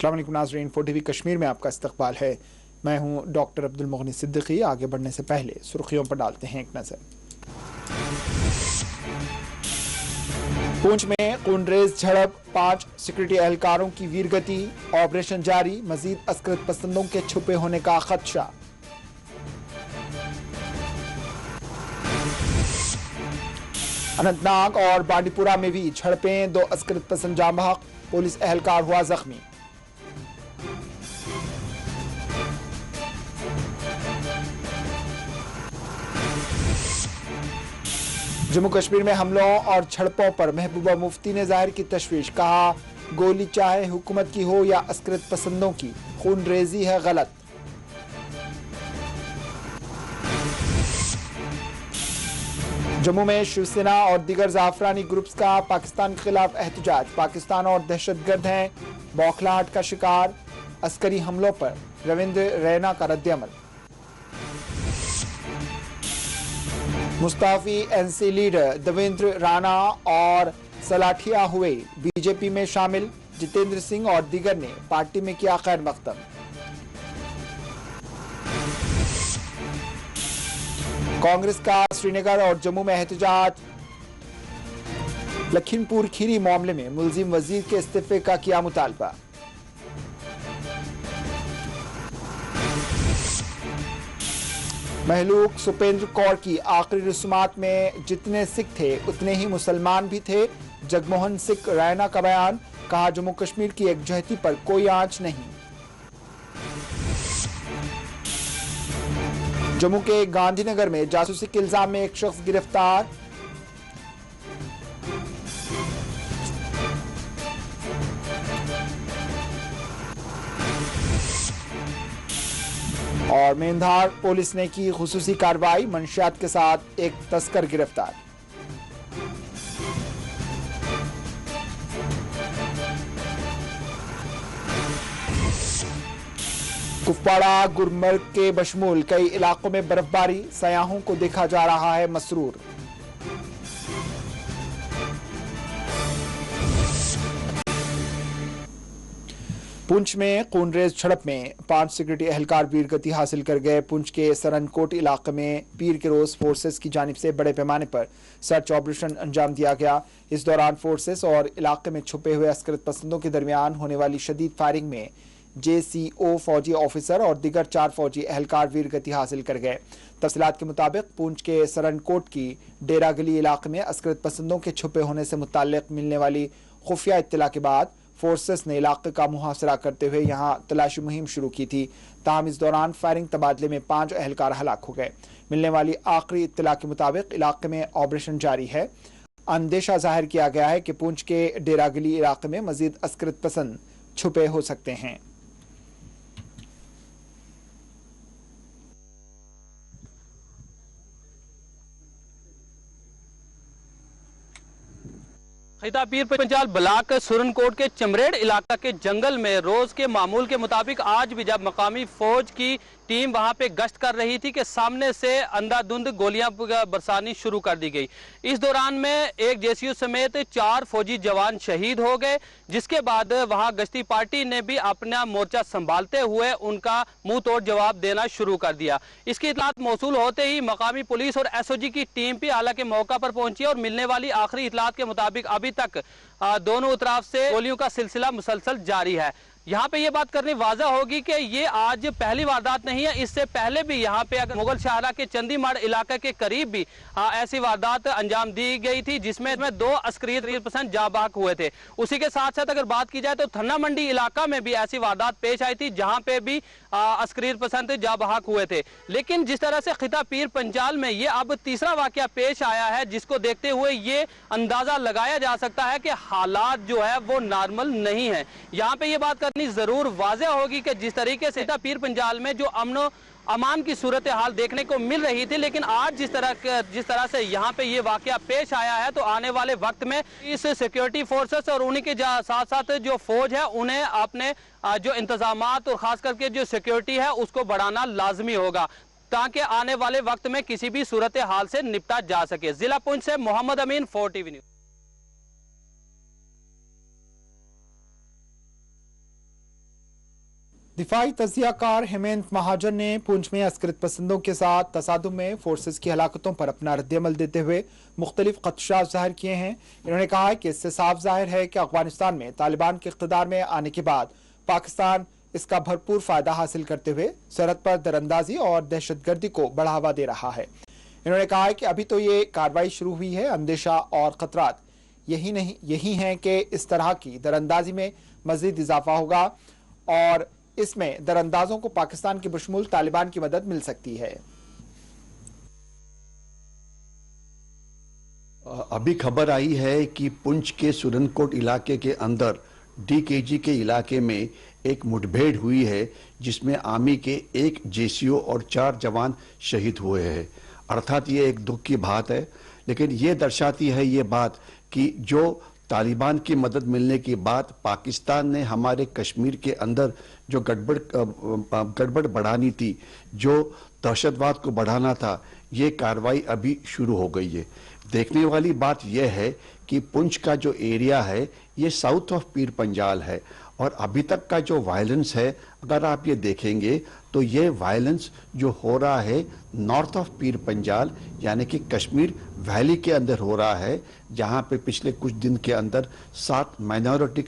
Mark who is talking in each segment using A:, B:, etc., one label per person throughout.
A: अस्सलाम वालेकुम नाज़रीन, 4TV कश्मीर में आपका इस्तकबाल है। मैं हूं डॉक्टर अब्दुल मुगनी सिद्दीकी। आगे बढ़ने से पहले सुर्खियों पर डालते हैं एक नज़र। पूंछ में खूनरेज झड़प, 5 सिक्योरिटी एहलकारों की वीरगति, ऑपरेशन जारी, मजीद अस्करत पसंदों के छुपे होने का खदशा। अनंतनाग और बांडीपुरा में भी झड़पें, 2 अस्करत पसंद जाम बहक, पुलिस एहलकार हुआ जख्मी। जम्मू कश्मीर में हमलों और झड़पों पर महबूबा मुफ्ती ने जाहिर की तशवीश, कहा गोली चाहे हुकूमत की हो या अस्करत पसंदों की, खूनरेजी है गलत। जम्मू में शिवसेना और दीगर जाफरानी ग्रुप्स का पाकिस्तान के खिलाफ एहतजाज, पाकिस्तान और दहशतगर्द हैं, बौखलाहट का शिकार, अस्करी हमलों पर रविंद्र रैना का रद्द-ए-अमल। मुस्ताफी एनसी लीडर देवेंद्र राणा और सलाठिया हुए बीजेपी में शामिल, जितेंद्र सिंह और दीगर ने पार्टी में किया खैर मकदम। कांग्रेस का श्रीनगर और जम्मू में एहतजाज, लखीमपुर खीरी मामले में मुलजिम वजीर के इस्तीफे का किया मुतालबा। महलूक सुपेंद्र कौर की आखिरी रस्मात में जितने सिख थे उतने ही मुसलमान भी थे, जगमोहन सिंह रैना का बयान, कहा जम्मू कश्मीर की एकजहती पर कोई आंच नहीं। जम्मू के गांधीनगर में जासूसी के इल्जाम में एक शख्स गिरफ्तार, और मेंधार पुलिस ने की खुसूसी कार्रवाई, मंशियात के साथ एक तस्कर गिरफ्तार। कुपवाड़ा गुलमर्ग के बशमूल कई इलाकों में बर्फबारी, सयाहों को देखा जा रहा है मसरूर। पुंछ में खूनरेज झड़प में 5 सिक्योरिटी एहलकार वीरगति हासिल कर गए। पुंछ के सरनकोट इलाके में पीर के रोज फोर्सेस की जानिब से बड़े पैमाने पर सर्च ऑपरेशन अंजाम दिया गया। इस दौरान फोर्सेस और इलाके में छुपे हुए अस्करत पसंदों के दरमियान होने वाली शदीद फायरिंग में JCO फौजी ऑफिसर और दीगर 4 फौजी एहलकार वीरगति हासिल कर गए। तफसीलात के मुताबिक पुंछ के सरनकोट की डेरा गली इलाके में अस्करत पसंदों के छुपे होने से मुताल्लिक मिलने वाली खुफिया इत्तला के बाद फोर्सेस ने इलाके का मुहासरा करते हुए यहां तलाशी मुहिम शुरू की थी। ताहम इस दौरान फायरिंग तबादले में 5 एहलकार हलाक हो गए। मिलने वाली आखिरी इत्तला के मुताबिक इलाके में ऑपरेशन जारी है। अंदेशा जाहिर किया गया है कि पुंछ के डेरागली इलाके में मजीद अस्करत पसंद छुपे हो सकते हैं।
B: खिता पीर पंचाल ब्लाक सुरनकोट के चमरेड़ इलाका के जंगल में रोज के मामूल के मुताबिक आज भी जब मकामी फौज की टीम वहां पे गश्त कर रही थी कि सामने से अंधाधुंध गोलियां बरसानी शुरू कर दी गई। इस दौरान में एक JCO समेत 4 फौजी जवान शहीद हो गए, जिसके बाद वहां गश्ती पार्टी ने भी अपना मोर्चा संभालते हुए उनका मुंह तोड़ जवाब देना शुरू कर दिया। इसकी इतलात मौसूल होते ही मकामी पुलिस और SOG की टीम भी हालांकि मौका पर पहुंची और मिलने वाली आखिरी इतलात के मुताबिक अभी तक दोनों तरफ से गोलियों का सिलसिला मुसलसल जारी है। यहाँ पे ये बात करनी वाज़ा होगी कि ये आज पहली वारदात नहीं है, इससे पहले भी यहाँ पे अगर मुगल शाहरा के चंदीमाड़ इलाके के करीब भी ऐसी वारदात अंजाम दी गई थी, जिसमें 2 अस्करी पसंद जाबाक हुए थे। उसी के साथ साथ अगर बात की जाए तो थन्ना मंडी इलाका में भी ऐसी वारदात पेश आई थी, जहाँ पे भी अस्करी पसंद जाबाक हुए थे। लेकिन जिस तरह से खिता पीर पंचाल में ये अब तीसरा वाकया पेश आया है, जिसको देखते हुए ये अंदाजा लगाया जा सकता है कि हालात जो है वो नॉर्मल नहीं है। यहाँ पे ये बात करनी जरूर वाज़ेह होगी कि जिस तरीके से पीर पंजाल में जो अमन अमान की सूरत हाल देखने को मिल रही थी, लेकिन आज जिस तरह से यहाँ पे ये वाकया पेश आया है, तो आने वाले वक्त में इस सिक्योरिटी फोर्सेस और उन्हीं के साथ साथ जो फौज है उन्हें अपने जो इंतजामात और खास करके जो सिक्योरिटी है उसको बढ़ाना लाजमी होगा, ताकि आने वाले वक्त में किसी भी सूरत हाल से निपटा जा सके। जिला पुंछ से मोहम्मद अमीन, 4TV न्यूज।
A: दिफाई तजियाकार हेमंत महाजन ने पुंछ में अस्कृत पसंदों के साथ तसादुम में फोर्सेस की हलाकतों पर अपना रद्दमल देते हुए मुख्तलिफ खदशात जाहिर किए हैं। इन्होंने कहा कि इससे साफ जाहिर है कि अफगानिस्तान में तालिबान के इख्तिदार में आने के बाद पाकिस्तान इसका भरपूर फायदा हासिल करते हुए सरहद पर दरअंदाजी और दहशतगर्दी को बढ़ावा दे रहा है। इन्होंने कहा है कि अभी तो ये कार्रवाई शुरू हुई है, अंदेशा और खतरात यही हैं कि इस तरह की दरअंदाजी में मजीद इजाफा होगा और इसमें दरअंदाजों को पाकिस्तान के बशमूल तालिबान की मदद मिल सकती है।
C: अभी खबर आई है कि पुंछ के सुरनकोट इलाके के अंदर डीकेजी के इलाके में एक मुठभेड़ हुई है जिसमें आर्मी के एक जेसीओ और 4 जवान शहीद हुए हैं। अर्थात ये एक दुख की बात है, लेकिन ये दर्शाती है ये बात कि जो तालिबान की मदद मिलने के बाद पाकिस्तान ने हमारे कश्मीर के अंदर जो गड़बड़ बढ़ानी थी, जो दहशतवाद को बढ़ाना था, ये कार्रवाई अभी शुरू हो गई है। देखने वाली बात यह है कि पुंछ का जो एरिया है ये साउथ ऑफ पीर पंजाल है और अभी तक का जो वायलेंस है, अगर आप ये देखेंगे तो ये वायलेंस जो हो रहा है नॉर्थ ऑफ पीर पंजाल यानी कि कश्मीर वैली के अंदर हो रहा है, जहाँ पे पिछले कुछ दिन के अंदर 7 माइनॉरिटी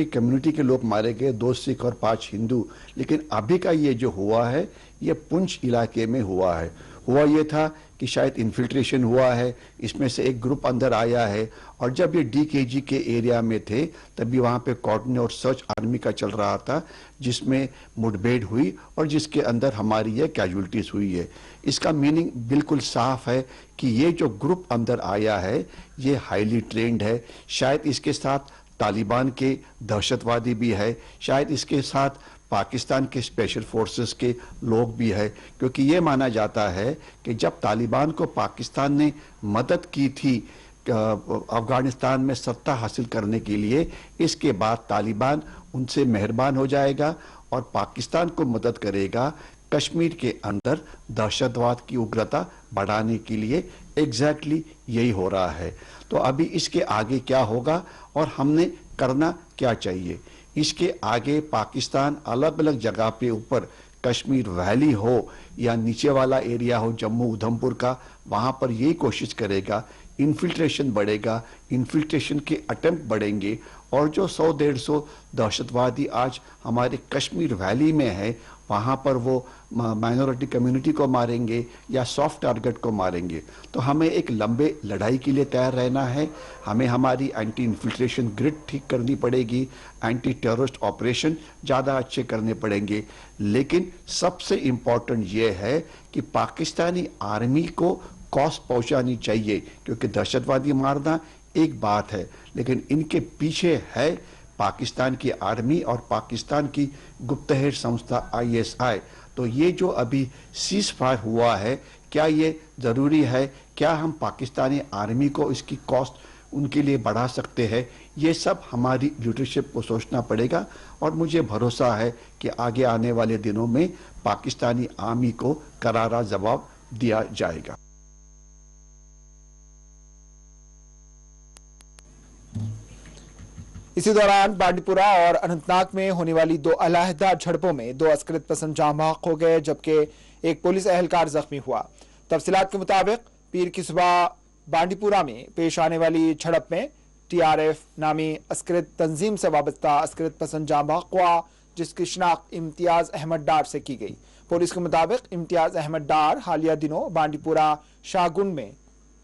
C: कम्युनिटी के लोग मारे गए, 2 सिख और 5 हिंदू। लेकिन अभी का ये जो हुआ है ये पुंछ इलाके में हुआ है। हुआ ये था कि शायद इन्फिल्ट्रेशन हुआ है, इसमें से एक ग्रुप अंदर आया है और जब ये डीकेजी के एरिया में थे तभी वहाँ पे कॉर्डन और सर्च आर्मी का चल रहा था, जिसमें मुठभेड़ हुई और जिसके अंदर हमारी ये कैजुअल्टीज हुई है। इसका मीनिंग बिल्कुल साफ है कि ये जो ग्रुप अंदर आया है ये हाईली ट्रेंड है। शायद इसके साथ तालिबान के दहशतवादी भी है, शायद इसके साथ पाकिस्तान के स्पेशल फोर्सेस के लोग भी है, क्योंकि ये माना जाता है कि जब तालिबान को पाकिस्तान ने मदद की थी अफगानिस्तान में सत्ता हासिल करने के लिए, इसके बाद तालिबान उनसे मेहरबान हो जाएगा और पाकिस्तान को मदद करेगा कश्मीर के अंदर दहशतवाद की उग्रता बढ़ाने के लिए। एग्जैक्टली यही हो रहा है। तो अभी इसके आगे क्या होगा और हमने करना क्या चाहिए? इसके आगे पाकिस्तान अलग अलग जगह पे ऊपर कश्मीर वैली हो या नीचे वाला एरिया हो जम्मू उधमपुर का, वहां पर यही कोशिश करेगा, इन्फिल्ट्रेशन बढ़ेगा, इन्फिल्ट्रेशन के अटेम्प्ट बढ़ेंगे और जो 100-150 दहशतवादी आज हमारे कश्मीर वैली में है वहाँ पर वो माइनॉरिटी कम्युनिटी को मारेंगे या सॉफ्ट टारगेट को मारेंगे। तो हमें एक लंबे लड़ाई के लिए तैयार रहना है। हमें हमारी एंटी इन्फिल्ट्रेशन ग्रिड ठीक करनी पड़ेगी, एंटी टेररिस्ट ऑपरेशन ज़्यादा अच्छे करने पड़ेंगे। लेकिन सबसे इम्पॉर्टेंट ये है कि पाकिस्तानी आर्मी को कॉस्ट पहुँचानी चाहिए, क्योंकि दहशतवादी मारना एक बात है लेकिन इनके पीछे है पाकिस्तान की आर्मी और पाकिस्तान की गुप्तहेर संस्था ISI। तो ये जो अभी सीज फायर हुआ है, क्या ये ज़रूरी है? क्या हम पाकिस्तानी आर्मी को इसकी कॉस्ट उनके लिए बढ़ा सकते हैं? ये सब हमारी लीडरशिप को सोचना पड़ेगा और मुझे भरोसा है कि आगे आने वाले दिनों में पाकिस्तानी आर्मी को करारा जवाब दिया जाएगा।
A: इसी दौरान बांडीपुरा और अनंतनाग में होने वाली 2 अलहदा झड़पों में 2 अस्कृत पसंद जाँ बहक हो गए, जबकि एक पुलिस एहलकार जख्मी हुआ। तफसीलात के मुताबिक पीर की सुबह बांडीपुरा में पेश आने वाली झड़प में TRF नामी अस्कृत तंजीम से वाबस्ता अस्कृत पसंद जाँ बहक हुआ, जिसकी शिनाख्त इम्तियाज अहमद डार से की गई। पुलिस के मुताबिक इम्तियाज अहमद डार हालिया दिनों बांडीपुरा शाहगुंड में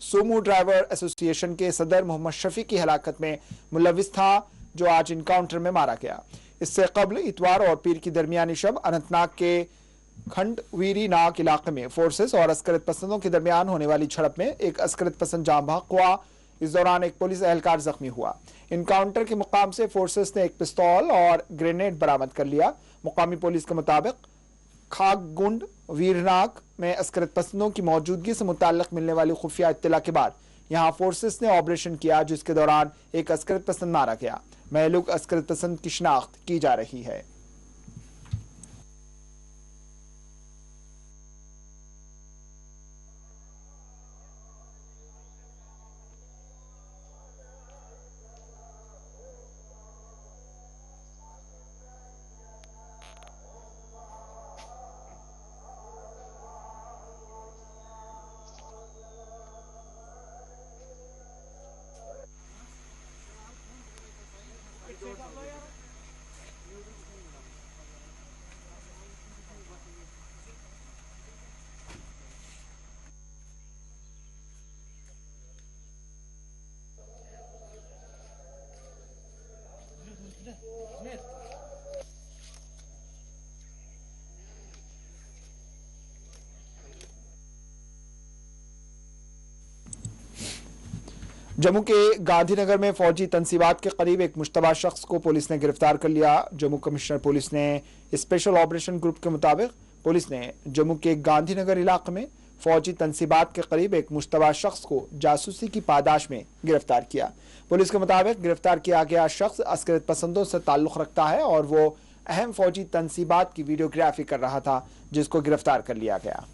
A: सोमू ड्राइवर एसोसिएशन के सदर मोहम्मद शफी की हलाकत में मुलविस था, जो आज इनकाउंटर में मारा गया। इससे कबल इतवार और पीर की दरमियानी शब अनंतनाग के खंडवीरी नाक इलाके में फोर्सेस और अस्करत पसंदों के दरमियान होने वाली झड़प में एक अस्करत पसंद जाँ बहक हुआ। इस दौरान एक पुलिस एहलकार जख्मी हुआ। इनकाउंटर के मुकाम से फोर्सेस ने एक पिस्तौल और ग्रेनेड बरामद कर लिया। मुकामी पुलिस के मुताबिक खागगुंड वीरनाग में अस्करत पसंदों की मौजूदगी से मुताल्लिक मिलने वाली खुफिया इत्तला के बाद यहाँ फोर्सेस ने ऑपरेशन किया, जिसके दौरान एक अस्करत पसंद मारा गया। महलूक अस्करत पसंद की शिनाख्त की जा रही है। जम्मू के गांधीनगर में फौजी तंसीबात के करीब एक मुश्तबा शख्स को पुलिस ने गिरफ्तार कर लिया। जम्मू कमिश्नर पुलिस ने स्पेशल ऑपरेशन ग्रुप के मुताबिक पुलिस ने जम्मू के गांधीनगर इलाके में फौजी तंसीबात के करीब एक मुश्तबा शख्स को जासूसी की पादाश में गिरफ्तार किया। पुलिस के मुताबिक गिरफ्तार किया गया शख्स अस्करित पसंदों से ताल्लुक रखता है और वो अहम फौजी तंसीबात की वीडियोग्राफी कर रहा था, जिसको गिरफ्तार कर लिया गया।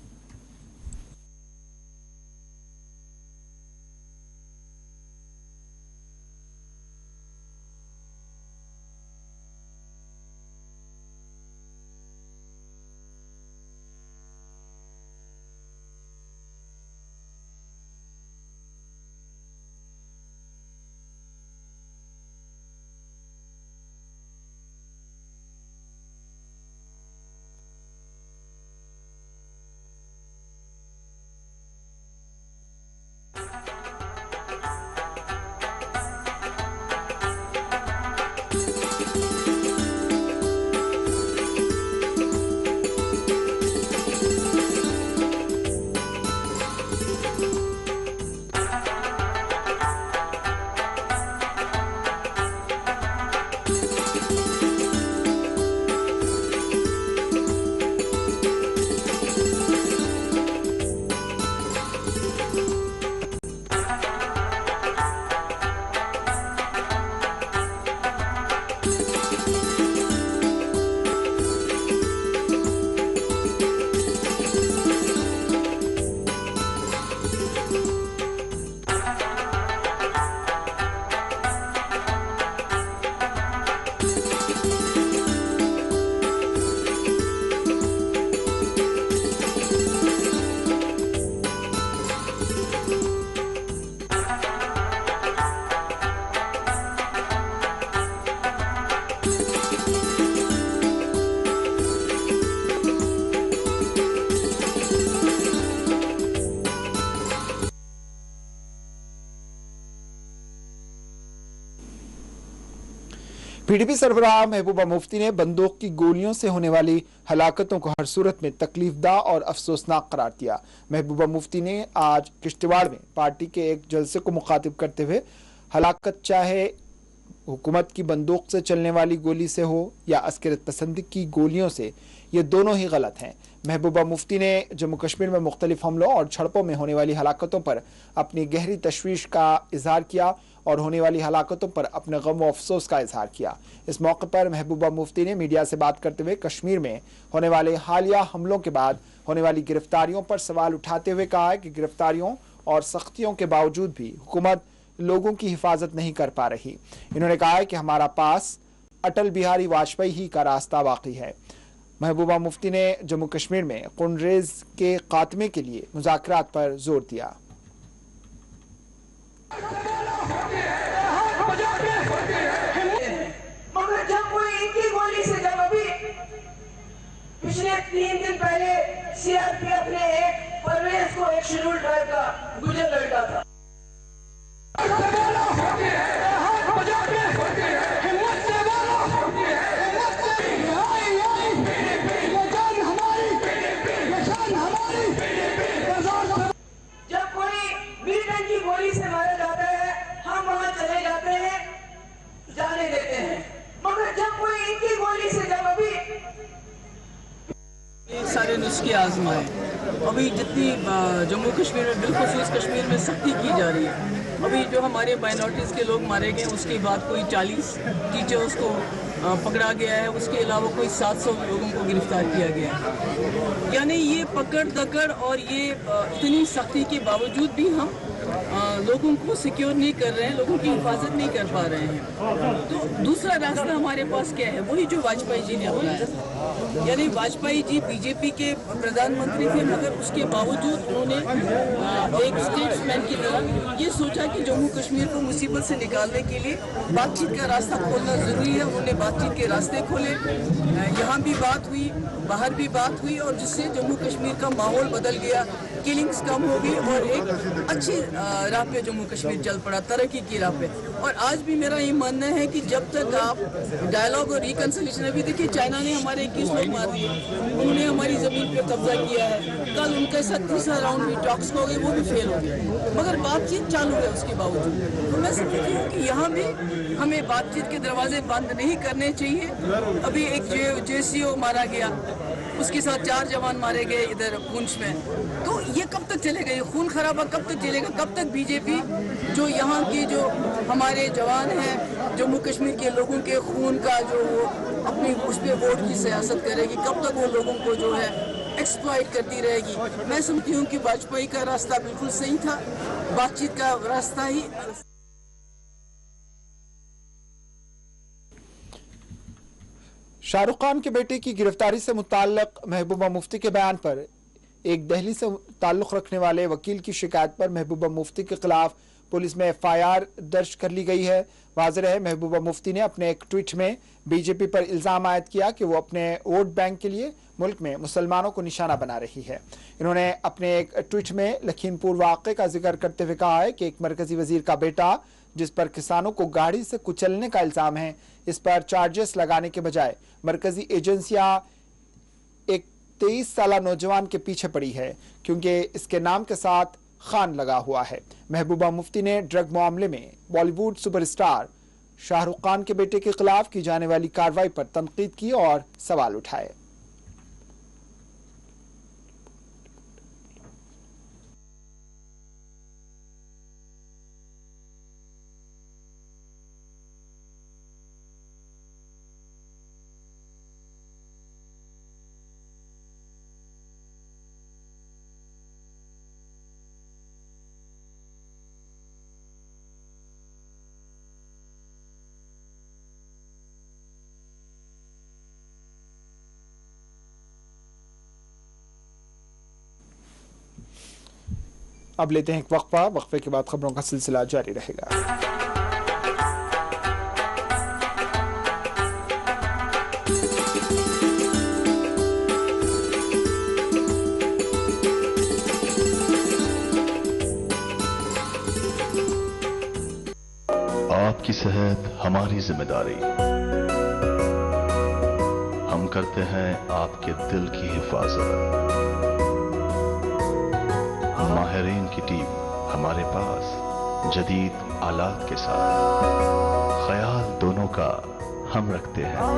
A: पीडीपी सरबराह महबूबा मुफ्ती ने बंदूक की गोलियों से होने वाली हलाकतों को हर सूरत में तकलीफदा और अफसोसनाक करार दिया। महबूबा मुफ्ती ने आज किश्तवाड़ में पार्टी के एक जलसे को मुखातिब करते हुए हलाकत चाहे हुकूमत की बंदूक से चलने वाली गोली से हो या अस्करित पसंद की गोलियों से, ये दोनों ही गलत हैं। महबूबा मुफ्ती ने जम्मू कश्मीर में मुख्तलिफ हमलों और झड़पों में होने वाली हलाकतों पर अपनी गहरी तशवीश का इजहार किया और होने वाली हलाकतों पर अपने गम व अफसोस का इजहार किया। इस मौके पर महबूबा मुफ्ती ने मीडिया से बात करते हुए कश्मीर में होने वाले हालिया हमलों के बाद होने वाली गिरफ्तारियों पर सवाल उठाते हुए कहा है कि गिरफ्तारियों और सख्तियों के बावजूद भी हुकूमत लोगों की हिफाजत नहीं कर पा रही। इन्होंने कहा है कि हमारा पास अटल बिहारी वाजपेयी ही का रास्ता बाकी है। महबूबा मुफ्ती ने जम्मू कश्मीर में कुंडरेज के खात्मे के लिए मुज़ाकरात पर जोर दिया।
D: पिछले 3 दिन पहले सीआरपीएफ ने एक परवेज को एक शेड्यूल ट्राइब का गुजर लड़का था। जब कोई मिलिटेंट की गोली से मारा जाता है, हम वहां चले जाते हैं, जाने देते हैं, मगर जब कोई इनकी गोली से जब अभी
E: सारे नुस्खे आजमाए, अभी जितनी जम्मू कश्मीर में बिलखुसूस कश्मीर में सख्ती की जा रही है, अभी जो हमारे माइनॉरिटीज़ के लोग मारे गए उसके बाद कोई 40 टीचर्स को पकड़ा गया है, उसके अलावा कोई 700 लोगों को गिरफ्तार किया गया है। यानी ये पकड़ दकड़ और ये इतनी सख्ती के बावजूद भी हम लोगों को सिक्योर नहीं कर रहे हैं, लोगों की हिफाजत नहीं कर पा रहे हैं। तो दूसरा रास्ता हमारे पास क्या है, वही जो वाजपेयी जी ने अपनाया। यानी वाजपेयी जी बीजेपी के प्रधानमंत्री थे, मगर उसके बावजूद उन्होंने एक स्टेट्समैन की तरह ये सोचा कि जम्मू कश्मीर को मुसीबत से निकालने के लिए बातचीत का रास्ता खोलना ज़रूरी है। उन्होंने बातचीत के रास्ते खोले, यहाँ भी बात हुई, बाहर भी बात हुई, और जिससे जम्मू कश्मीर का माहौल बदल गया, किलिंग्स कम हो गई और एक अच्छी राह पे जम्मू कश्मीर चल पड़ा, तरक्की की राह पे। और आज भी मेरा ये मानना है कि जब तक आप डायलॉग और रिकन्सिलिएशन, अभी देखिए चाइना ने हमारे 21 लोग मार दिए, उन्होंने हमारी जमीन पे कब्जा किया है, कल उनके साथ तीसरा राउंड भी टॉक्स हो गए, वो भी फेल हो गया, मगर बातचीत चालू है उसके बावजूद। तो मैं समझती हूँ कि यहाँ भी हमें बातचीत के दरवाजे बंद नहीं करने चाहिए। अभी एक JCO मारा गया, उसके साथ 4 जवान मारे गए इधर पुंछ में, तो ये कब तक चलेगा? ये खून खराबा कब तक चलेगा? कब तक बीजेपी जो यहाँ के जो हमारे जवान हैं, जम्मू कश्मीर के लोगों के खून का जो वो अपनी उस पर वोट की सियासत करेगी? कब तक वो लोगों को जो है एक्सप्लॉइट करती रहेगी? मैं समझती हूँ कि वाजपेयी का रास्ता बिल्कुल सही था, बातचीत का रास्ता ही।
A: शाहरुख खान के बेटे की गिरफ्तारी से मुताल्लिक महबूबा मुफ्ती के बयान पर एक दिल्ली से ताल्लुक़ रखने वाले वकील की शिकायत पर महबूबा मुफ्ती के खिलाफ पुलिस में FIR दर्ज कर ली गई है। वाज़ेह है, महबूबा मुफ्ती ने अपने एक ट्वीट में बीजेपी पर इल्ज़ाम आयद किया कि वो अपने वोट बैंक के लिए मुल्क में मुसलमानों को निशाना बना रही है। इन्होंने अपने एक ट्वीट में लखीमपुर वाक़े का जिक्र करते हुए कहा है कि एक मरकजी वजीर का बेटा जिस पर किसानों को गाड़ी से कुचलने का इल्ज़ाम है, इस पर चार्जेस लगाने के बजाय मरकजी एजेंसियां एक 23 साल नौजवान के पीछे पड़ी है क्योंकि इसके नाम के साथ खान लगा हुआ है। महबूबा मुफ्ती ने ड्रग मामले में बॉलीवुड सुपरस्टार शाहरुख खान के बेटे के खिलाफ की जाने वाली कार्रवाई पर तनकीद की और सवाल उठाए। अब लेते हैं एक वक्फा, वक्फे के बाद खबरों का सिलसिला जारी रहेगा।
F: आपकी सेहत हमारी जिम्मेदारी। हम करते हैं आपके दिल की हिफाजत। माहिरीन की टीम हमारे पास जदीद आलात के साथ, ख्याल दोनों का हम रखते हैं।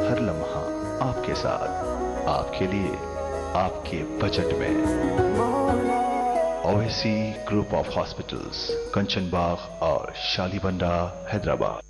F: हर लम्हा आपके साथ, आपके लिए, आपके बजट में। ओएसी ग्रुप ऑफ हॉस्पिटल्स, कंचन बाग और शालीबंडा, हैदराबाद।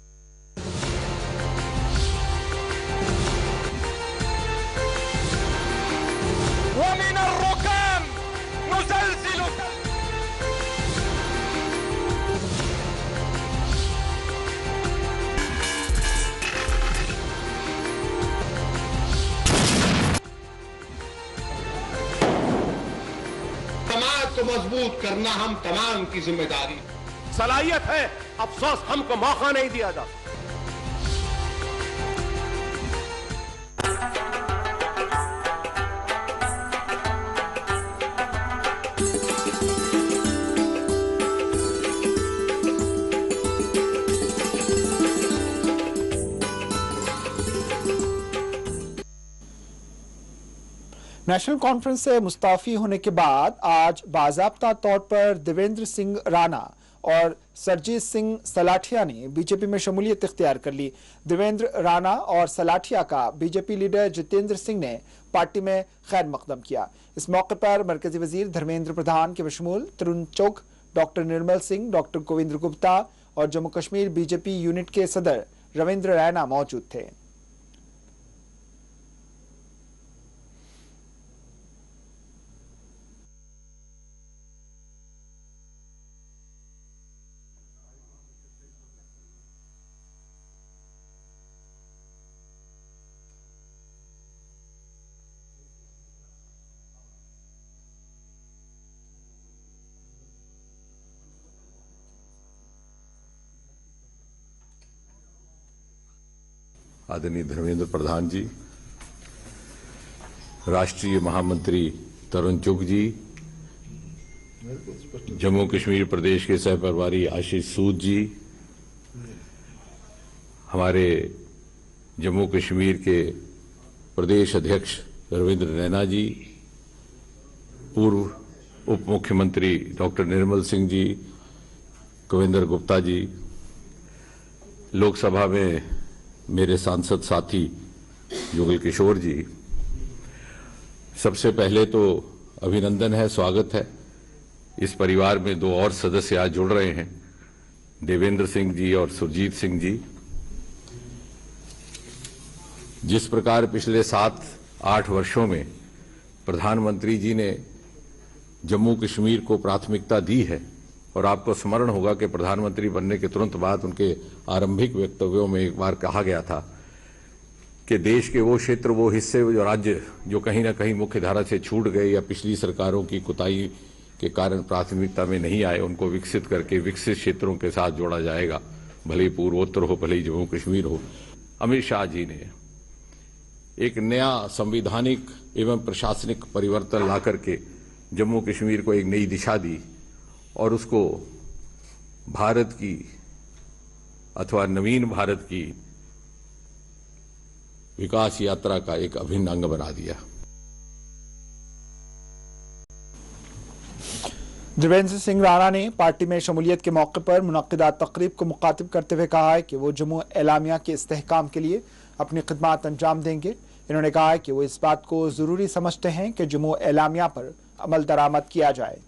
G: को मजबूत करना हम तमाम की जिम्मेदारी।
H: सलाहियत है, अफसोस हमको मौका नहीं दिया जाता।
A: नेशनल कॉन्फ्रेंस से मुस्ताफी होने के बाद आज बाज़ाब्ता तौर पर देवेंद्र सिंह राणा और सरजीत सिंह सलाठिया ने बीजेपी में शमूलियत इख्तियार कर ली। देवेंद्र राणा और सलाठिया का बीजेपी लीडर जितेंद्र सिंह ने पार्टी में खैर मकदम किया। इस मौके पर मरकजी वजीर धर्मेंद्र प्रधान के बशमूल तरुण चुग, डॉक्टर निर्मल सिंह, डॉक्टर गोविंद गुप्ता और जम्मू कश्मीर बीजेपी यूनिट के सदर रविंद्र रैना मौजूद थे।
I: आदरणीय धर्मेंद्र प्रधान जी, राष्ट्रीय महामंत्री तरुण चुग जी, जम्मू कश्मीर प्रदेश के सह प्रभारी आशीष सूद जी, हमारे जम्मू कश्मीर के प्रदेश अध्यक्ष रविंद्र रैना जी, पूर्व उप मुख्यमंत्री डॉक्टर निर्मल सिंह जी, कविंदर गुप्ता जी, लोकसभा में मेरे सांसद साथी जुगल किशोर जी, सबसे पहले तो अभिनंदन है, स्वागत है। इस परिवार में दो और सदस्य आज जुड़ रहे हैं, देवेंद्र सिंह जी और सुरजीत सिंह जी। जिस प्रकार पिछले 7-8 वर्षों में प्रधानमंत्री जी ने जम्मू कश्मीर को प्राथमिकता दी है, और आपको स्मरण होगा कि प्रधानमंत्री बनने के तुरंत बाद उनके आरंभिक वक्तव्यों में एक बार कहा गया था कि देश के वो क्षेत्र, वो हिस्से, जो राज्य जो कहीं ना कहीं मुख्य धारा से छूट गए या पिछली सरकारों की कुताही के कारण प्राथमिकता में नहीं आए, उनको विकसित करके विकसित क्षेत्रों के साथ जोड़ा जाएगा, भले ही पूर्वोत्तर हो, भले ही जम्मू कश्मीर हो। अमित शाह जी ने एक नया संवैधानिक एवं प्रशासनिक परिवर्तन ला करके जम्मू कश्मीर को एक नई दिशा दी और उसको भारत की अथवा नवीन भारत की विकास यात्रा का एक अभिन्न अंग बना दिया।
A: देवेंद्र सिंह राणा ने पार्टी में शमूलियत के मौके पर मुनक्किदा तकरीब को मुखातिब करते हुए कहा है कि वो जम्मू एलामिया के इस्तेहकाम के लिए अपनी खिदमत अंजाम देंगे। इन्होंने कहा है कि वो इस बात को जरूरी समझते हैं कि जम्मू एलामिया पर अमल दरामद किया जाए।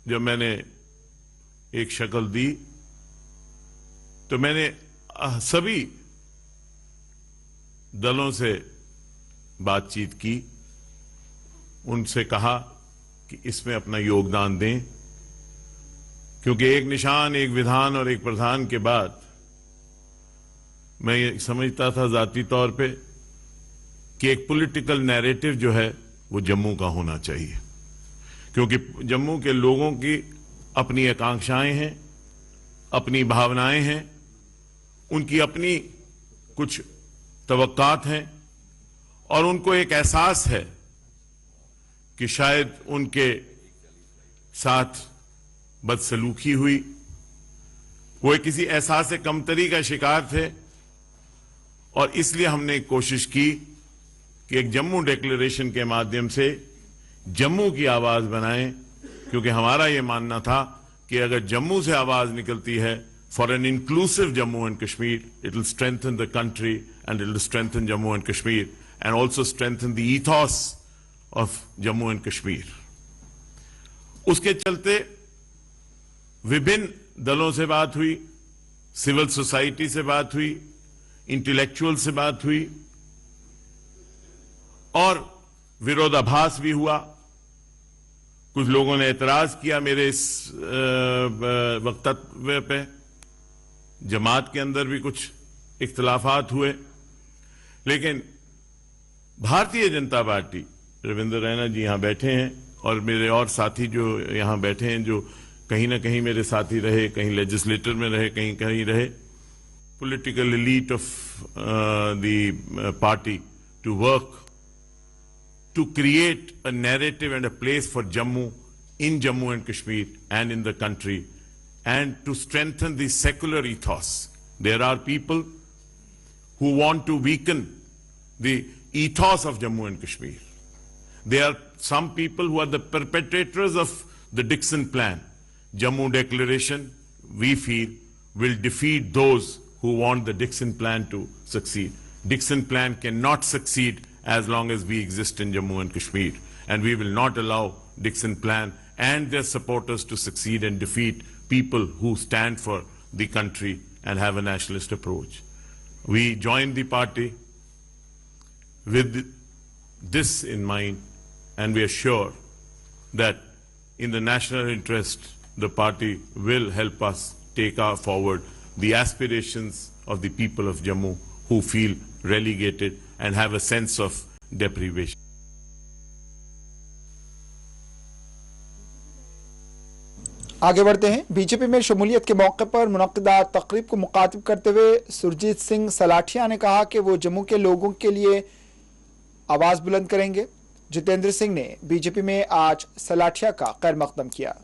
J: जब मैंने एक शक्ल दी तो मैंने सभी दलों से बातचीत की, उनसे कहा कि इसमें अपना योगदान दें, क्योंकि एक निशान, एक विधान और एक प्रधान के बाद मैं ये समझता था जाती तौर पे कि एक पॉलिटिकल नैरेटिव जो है वो जम्मू का होना चाहिए, क्योंकि जम्मू के लोगों की अपनी आकांक्षाएं हैं, अपनी भावनाएं हैं, उनकी अपनी कुछ तवक्कात हैं और उनको एक एहसास है कि शायद उनके साथ बदसलूकी हुई, वो किसी एहसास से कमतरी का शिकार थे। और इसलिए हमने कोशिश की कि एक जम्मू डिक्लेरेशन के माध्यम से जम्मू की आवाज बनाएं, क्योंकि हमारा यह मानना था कि अगर जम्मू से आवाज निकलती है for an inclusive Jammu and Kashmir, it will strengthen the country and it will strengthen Jammu and Kashmir and also strengthen the ईथॉस of Jammu and Kashmir. उसके चलते विभिन्न दलों से बात हुई, सिविल सोसाइटी से बात हुई, इंटेलेक्चुअल से बात हुई और विरोधाभास भी हुआ। कुछ लोगों ने एतराज किया मेरे इस वक्तव्य पे, जमात के अंदर भी कुछ इख्तिलाफात हुए, लेकिन भारतीय जनता पार्टी, रविंद्र रैना जी यहां बैठे हैं और मेरे और साथी जो यहां बैठे हैं, जो कहीं ना कहीं मेरे साथी रहे, कहीं लेजिस्लेटर में रहे, कहीं कहीं रहे, political elite of the party to work to create a narrative and a place for Jammu in Jammu and Kashmir and in the country, and to strengthen the secular ethos. There are people who want to weaken the ethos of Jammu and Kashmir. There are some people who are the perpetrators of the Dixon Plan. Jammu Declaration, we feel, will defeat those who want the Dixon Plan to succeed. Dixon Plan cannot succeed as long as we exist in Jammu and Kashmir, and we will not allow Dixon Plan and their supporters to succeed and defeat people who stand for the country and have a nationalist approach. We joined the party with this in mind, and we are sure that in the national interest, the party will help us take forward the aspirations of the people of Jammu who feel relegated and have a sense of deprivation.
A: आगे बढ़ते हैं। BJP में शमूलियत के मौके पर मुनक्किदा तकरीब को मुखातिब करते हुए सुरजीत सिंह सलाठिया ने कहा कि वो जम्मू के लोगों के लिए आवाज बुलंद करेंगे। जितेंद्र सिंह ने बीजेपी में आज सलाठिया का खैर मकदम किया।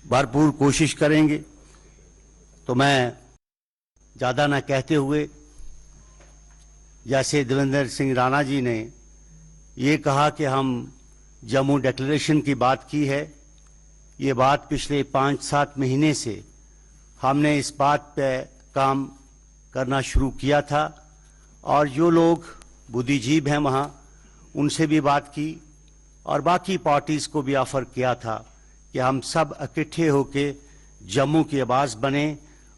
K: भरपूर कोशिश करेंगे। तो मैं ज्यादा न कहते हुए, जैसे देवेंद्र सिंह राणा जी ने ये कहा कि हम जम्मू डिक्लेरेशन की बात की है, ये बात पिछले 5-7 महीने से हमने इस बात पे काम करना शुरू किया था और जो लोग बुद्धिजीव हैं वहाँ उनसे भी बात की और बाकी पार्टीज को भी ऑफर किया था कि हम सब इकट्ठे होके जम्मू की आवाज़ बने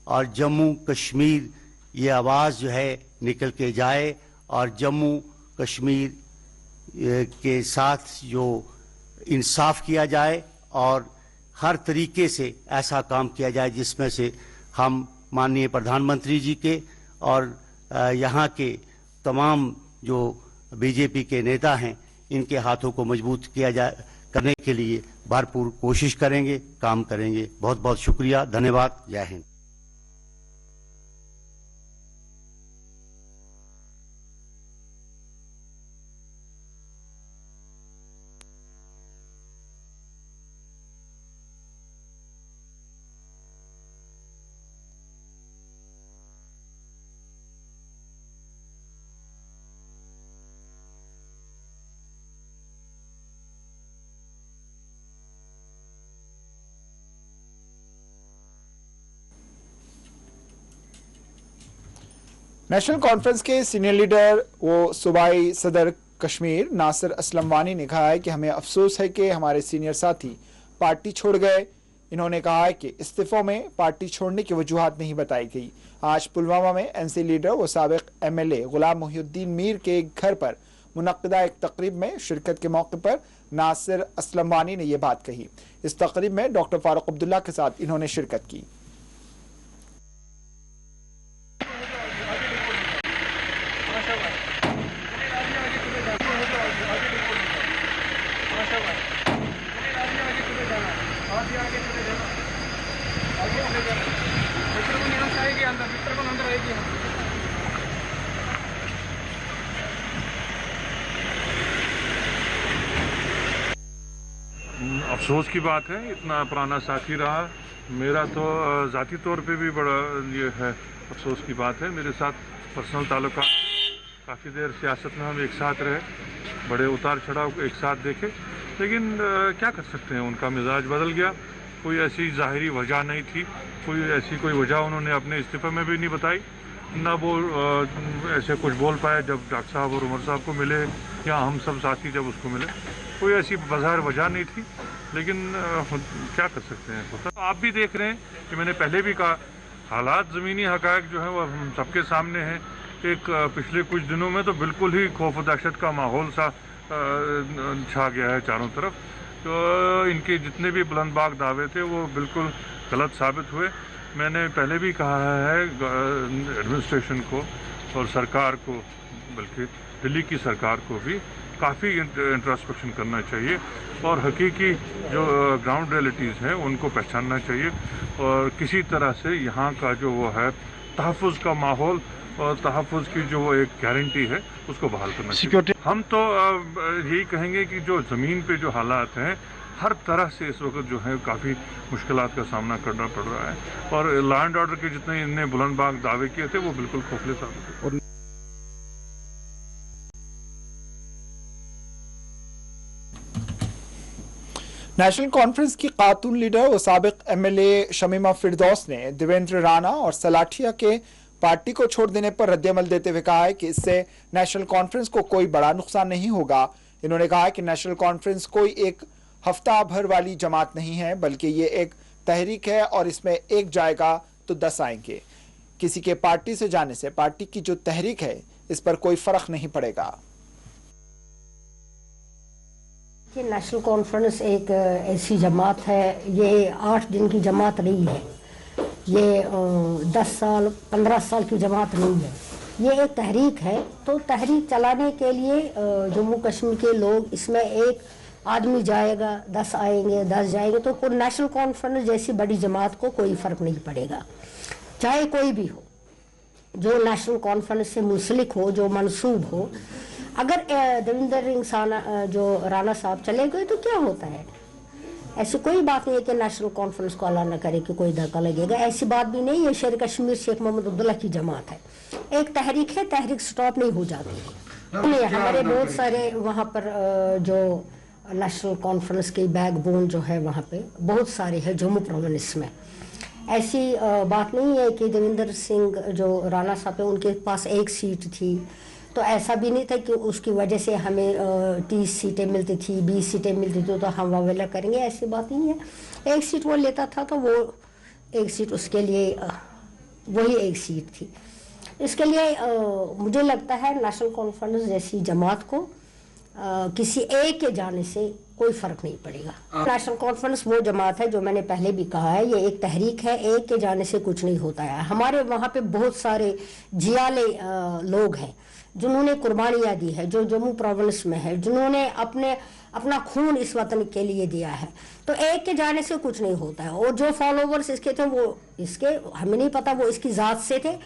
K: और जम्मू कश्मीर ये आवाज़ जो है निकल के जाए और जम्मू कश्मीर के साथ जो इंसाफ किया जाए और हर तरीके से ऐसा काम किया जाए जिसमें से हम माननीय प्रधानमंत्री जी के और यहाँ के तमाम जो बीजेपी के नेता हैं इनके हाथों को मजबूत किया जाए करने के लिए भरपूर कोशिश करेंगे, काम करेंगे। बहुत बहुत शुक्रिया, धन्यवाद, जय हिंद।
A: नेशनल कॉन्फ्रेंस के सीनियर लीडर वो सूबाई सदर कश्मीर नासिर असलम वानी ने कहा है कि हमें अफसोस है कि हमारे सीनियर साथी पार्टी छोड़ गए। इन्होंने कहा है कि इस्तीफों में पार्टी छोड़ने की वजूहात नहीं बताई गई। आज पुलवामा में एनसी लीडर व साबिक एमएलए गुलाम मोहिउद्दीन मीर के घर पर मुनक्किदा एक तकरीब में शिरकत के मौके पर नासिर असलम वानी ने यह बात कही। इस तकरीब में डॉक्टर फारूक अब्दुल्ला के साथ इन्होंने शिरकत की।
L: अफसोस की बात है, इतना पुराना साथी रहा। मेरा तो ज़ाती तौर पे भी बड़ा ये है अफसोस की बात है। मेरे साथ पर्सनल ताल्लुकात, काफ़ी देर सियासत में हम एक साथ रहे, बड़े उतार चढ़ाव एक साथ देखे, लेकिन क्या कर सकते हैं, उनका मिजाज बदल गया। कोई ऐसी ज़ाहिरी वजह नहीं थी, कोई वजह उन्होंने अपने इस्तीफे में भी नहीं बताई, ना वो ऐसे कुछ बोल पाए जब डॉक्टर साहब और उमर साहब को मिले या हम सब साथी जब उसको मिले। कोई ऐसी बाज़ार वजह नहीं थी, लेकिन क्या कर सकते हैं, होता। आप भी देख रहे हैं कि मैंने पहले भी कहा, हालात ज़मीनी हक़ाइक़ जो है वो हम सबके सामने हैं। एक पिछले कुछ दिनों में तो बिल्कुल ही खौफ व दहशत का माहौल सा छा गया है चारों तरफ। तो इनके जितने भी बुलंदबाग दावे थे वो बिल्कुल गलत साबित हुए। मैंने पहले भी कहा है एडमिनिस्ट्रेशन को और सरकार को, बल्कि दिल्ली की सरकार को भी काफ़ी इंट्रोस्पेक्शन करना चाहिए और हकीकी जो ग्राउंड रियलिटीज़ हैं उनको पहचानना चाहिए और किसी तरह से यहाँ का जो वो है तहफ़्फ़ुज़ का माहौल और तहफ़्फ़ुज़ की जो वो एक गारंटी है उसको बहाल करना चाहिए। हम तो यही कहेंगे कि जो ज़मीन पे जो हालात हैं हर तरह से इस वक्त जो है काफ़ी मुश्किलात का सामना करना पड़ रहा है और लॉ एंड ऑर्डर के जितने इनने बुलंदबाग दावे किए थे वो बिल्कुल खोखले साबित हुए।
A: नेशनल कॉन्फ्रेंस की खातून लीडर व साबिक एमएलए शमीमा फिरदौस ने देवेंद्र राणा और सलाठिया के पार्टी को छोड़ देने पर रद्दअमल देते हुए कहा है कि इससे नेशनल कॉन्फ्रेंस को कोई बड़ा नुकसान नहीं होगा। इन्होंने कहा कि नेशनल कॉन्फ्रेंस कोई एक हफ्ता भर वाली जमात नहीं है, बल्कि ये एक तहरीक है और इसमें एक जाएगा तो 10 आएंगे। किसी के पार्टी से जाने से पार्टी की जो तहरीक है इस पर कोई फर्क नहीं पड़ेगा।
M: कि नेशनल कॉन्फ्रेंस एक ऐसी जमात है, ये 8 दिन की जमात नहीं है, ये 10 साल 15 साल की जमात नहीं है, ये एक तहरीक है। तो तहरीक चलाने के लिए जम्मू कश्मीर के लोग, इसमें एक आदमी जाएगा 10 आएंगे 10 जाएंगे, तो कोई नेशनल कॉन्फ्रेंस जैसी बड़ी जमात को कोई फ़र्क नहीं पड़ेगा, चाहे कोई भी हो। जो नेशनल कॉन्फ्रेंस से मुंसलिक हो, जो मंसूब हो, अगर देवेंद्र सिंह जो राणा साहब चले गए तो क्या होता है? ऐसी कोई बात नहीं है कि नेशनल कॉन्फ्रेंस को अल्लाह न करे कि कोई धक्का लगेगा, ऐसी बात भी नहीं है। शेर कश्मीर शेख मोहम्मद अब्दुल्ला की जमात है, एक तहरीक है, तहरीक स्टॉप नहीं हो जाती है। हमारे बहुत सारे वहाँ पर जो नेशनल कॉन्फ्रेंस की बैकबोन जो है वहाँ पे बहुत सारे है जम्मू प्रोविंस में। ऐसी बात नहीं है कि देवेंद्र सिंह जो राणा साहब है उनके पास एक सीट थी, तो ऐसा भी नहीं था कि उसकी वजह से हमें 30 सीटें मिलती थी, 20 सीटें मिलती थी तो हम वावेला करेंगे, ऐसी बात नहीं है। एक सीट वो लेता था तो वो एक सीट उसके लिए वही एक सीट थी। इसके लिए मुझे लगता है नेशनल कॉन्फ्रेंस जैसी जमात को किसी एक के जाने से कोई फर्क नहीं पड़ेगा। नेशनल कॉन्फ्रेंस वो जमात है जो मैंने पहले भी कहा है, ये एक तहरीक है, एक के जाने से कुछ नहीं होता है। हमारे वहाँ पे बहुत सारे जियाले लोग हैं जिन्होंने कुर्बानियाँ दी है, जो जम्मू प्रोविंस में है, जिन्होंने अपना खून इस वतन के लिए दिया है, तो एक के जाने से कुछ नहीं होता है। और जो फॉलोवर्स इसके थे वो इसके, हमें नहीं पता वो इसकी ज़ात से थे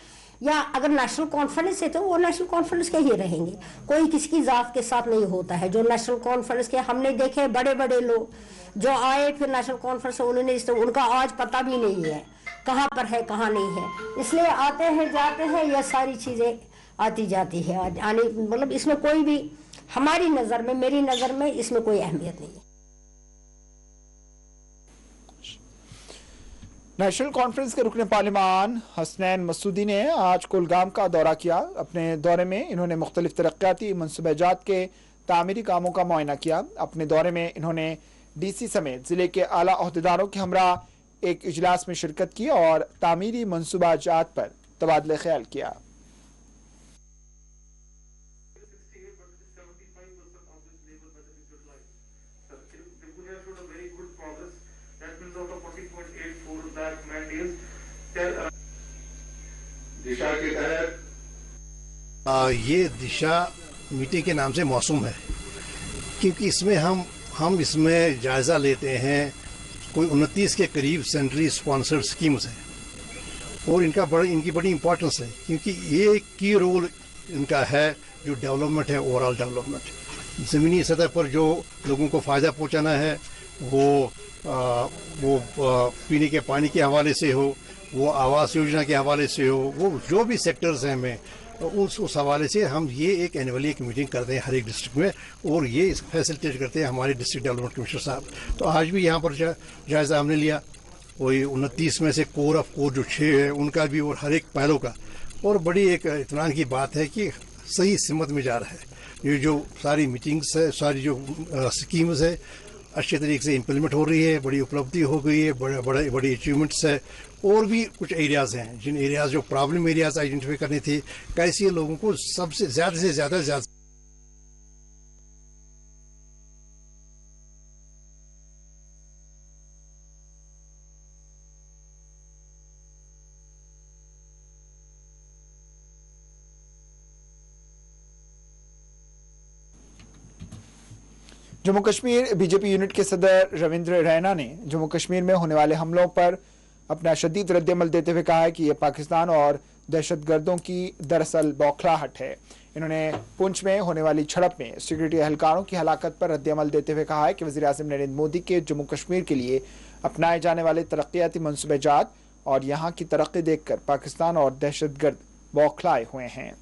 M: या अगर नेशनल कॉन्फ्रेंस से थे वो नेशनल कॉन्फ्रेंस के ही रहेंगे, कोई किसी की ज़ात के साथ नहीं होता है। जो नेशनल कॉन्फ्रेंस के हमने देखे बड़े बड़े लोग जो आए फिर नेशनल कॉन्फ्रेंस उन्होंने उनका आज पता भी नहीं है कहाँ पर है कहाँ नहीं है, इसलिए आते हैं जाते हैं, यह सारी चीज़ें आती जाती है आने, मतलब इसमें कोई भी हमारी नज़र में, मेरी नज़र में इसमें कोई अहमियत नहीं है।
A: नेशनल कॉन्फ्रेंस के रुकने पार्लिमान हसनैन मसूदी ने आज कुलगाम का दौरा किया। अपने दौरे में इन्होंने मुख्तलिफ तरक्याती मनसूबाजात के तामीरी कामों का मुआयना किया। अपने दौरे में इन्होंने DC समेत जिले के आला अहदेदारों के हमरा एक इजलास में शिरकत की और तामीरी मनसूबाजात पर तबादला ख्याल किया।
G: दिशा के तहत
N: ये दिशा मीटिंग के नाम से मौसूम है क्योंकि इसमें हम इसमें जायज़ा लेते हैं कोई 29 के करीब सेंट्रली स्पॉन्सर्ड स्कीम्स हैं और इनकी बड़ी इंपॉर्टेंस है क्योंकि ये की रोल इनका है जो डेवलपमेंट है, ओवरऑल डेवलपमेंट। ज़मीनी सतह पर जो लोगों को फ़ायदा पहुंचाना है वो पीने के पानी के हवाले से हो, वो आवास योजना के हवाले से हो, वो जो भी सेक्टर्स हैं हमें उस हवाले से हम ये एक एनुअली एक मीटिंग करते हैं हर एक डिस्ट्रिक्ट में और ये फैसिलिटेट करते हैं हमारे डिस्ट्रिक्ट डेवलपमेंट कमिश्नर साहब। तो आज भी यहाँ पर जायज़ा हमने लिया, वही 29 में से कोर ऑफ कोर जो 6 है उनका भी और हर एक पहलों का, और बड़ी एक इत्मीनान की बात है कि सही सिमत में जा रहा है। ये जो सारी मीटिंग्स है, सारी जो स्कीम्स है अच्छे तरीके से इम्प्लीमेंट हो रही है, बड़ी उपलब्धि हो गई है, बड़ी अचीवमेंट्स है। और भी कुछ एरियाज़ हैं जिन एरियाज़ जो प्रॉब्लम एरियाज़ आइडेंटिफाई करनी थी, कैसे लोगों को सबसे ज़्यादा से ज़्यादा
A: जम्मू कश्मीर बीजेपी यूनिट के सदर रविंद्र रैना ने जम्मू कश्मीर में होने वाले हमलों पर अपना शदीद रद्दअमल देते हुए कहा है कि यह पाकिस्तान और दहशतगर्दों की दरअसल बौखलाहट है। इन्होंने पुंछ में होने वाली झड़प में सिक्योरिटी एहलकारों की हलाकत पर रद्दअमल देते हुए कहा है कि वज़ीर-ए-आज़म नरेंद्र मोदी के जम्मू कश्मीर के लिए अपनाए जाने वाले तरक्याती मनसूबाजात और यहाँ की तरक्की देखकर पाकिस्तान और दहशतगर्द बौखलाए हुए हैं।